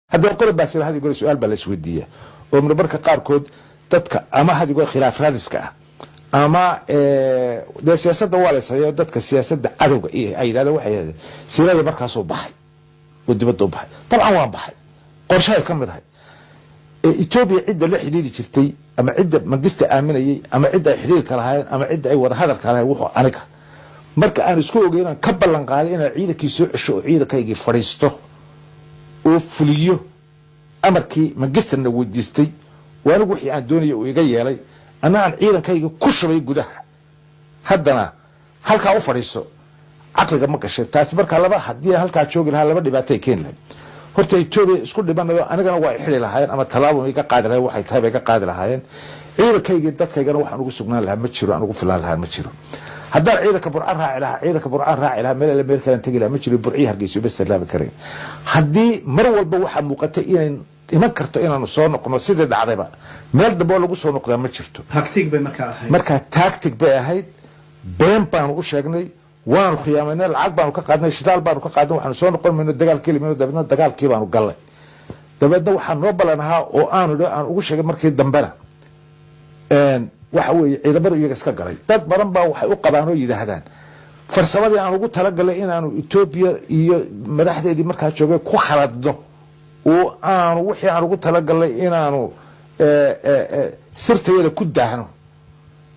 هذا قرب بس هذا يقول سؤال بلاش ودية ومن بركة قاركود تدك أما هذا يقول خلاف رادسك أما ده سياسة دوالة سياسة تدك السياسة عدو أي هذا واحد هذا سيرة بركة صوب بحي ودي بدو بحي طبعا وان بحي قرشها كم هاي إثيوبيا عدة لا حديد شفتي أما عدة مجلس آمنة أما عدة حديد كلهاين أما عدة أي ورا هذا كلهاين وحو عنك marka aan isku ogeeyna ka ballan qaaday in ciidankiisu cisho ciidankayga fariisto oo fuliyo amarkii magisterna weydiistay waan wixii aan doonayay oo iga yeelay ana aan ciidankayga ku shubay gudaha haddana halka u fariiso aqliga ma gashay taas marka laba hadii halka joogi lahaa laba dhibaato ay keenay horta Itoobiya isku dhibanayo anigana waa xili lahaayeen ama talaabo iga qaadi lahaayeen waxay tahay iga qaadi lahaayeen ciidankayga dadkaygana waxaan ugu sugnaan lahaa ma jiro aan ugu filaan lahaa ma jiro هذا عيدك برعان راعي لها عيدك برعان راعي لها ملا ملا كان تجي لها مجري برعيها رجيسو بس لا بكرين هدي مرة البوحة مقتئين يمكرتوا إن نصور نقطة سيد العذابة مال دبوا لو صور نقطة ما شفتوا تكتيك بمكان هاي مركز تكتيك بقى هاي بين بانو شغني وان الخيامنا العقب بانو كقعدنا الشتال بانو كقعدنا وحنا صور نقول من الدجال كلمة من دبنا الدجال كي بانو قلة دبنا وحنا رب لنا وأنا ده أنا وش مركز دمبرة waxa weey ciidamada iyaga iska galay dad badan baa waxay u qabaan oo yiraahdaan farsamadii aan ugu talagalay in aanu Itoobiya iyo madaxdeedii markaa joogay ku khaladno oo aanu wixii aan ugu talagalay in aanu sirteeda ku daahno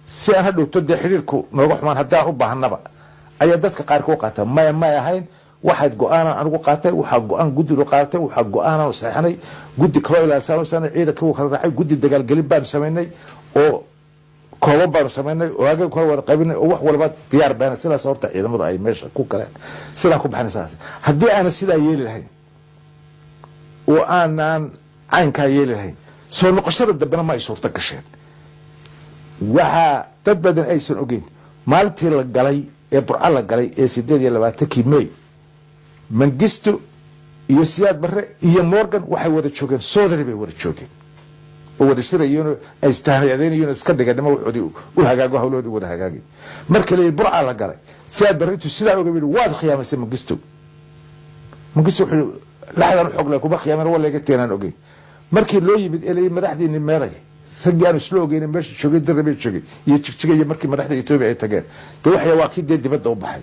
si aan hadhowto xiriirku nooga xumaan haddaan u baahnaba ayaa dadka qaar ku qaata ma ahayn waxaad go'aan aan ugu qaatay waxa go'aan guddi loo qaatay waxa go'aan oo saxanay guddi kale ilaa sano ciidanka uu kala raacay guddi dagaal galin baan sameynay oo كوبا بانو سميناي واغا كو wada qabinay oo wax walba diyaar baan sidaas horta ciidamadu ay meesha ku galeen sidaan ku baxnaysaas hadii aan sida yeeli lahayn oo aanan aynka yeeli lahayn soo noqoshada dabana ma ay suurta gasheen waxa dad badan aysan ogeyn maalintii la galay ee burca la galay ee 28 May Mengistu iyo Siyaad Barre iyo Morgan waxay wada joogeen Soodari bay wada joogeen wada shirayeen ay istaanayeen iska dhiganimo wuxuu u hagaago hawloodu wada hagaagi markii la burca la galay Siyaad Barre intuu sidaa uga mid waad khiyaamasay Mengistu wuxuu laxdan xog la kuma khiyaaman wala iga teenan ogeey markii loo yimid ilay madaxdiina meeray sagaan islo ogeeyeen meesha joogay darbe joogay iyo jigjiga markii madaxda Itoobiya ay tageen waxay waa kii dibadda u baxay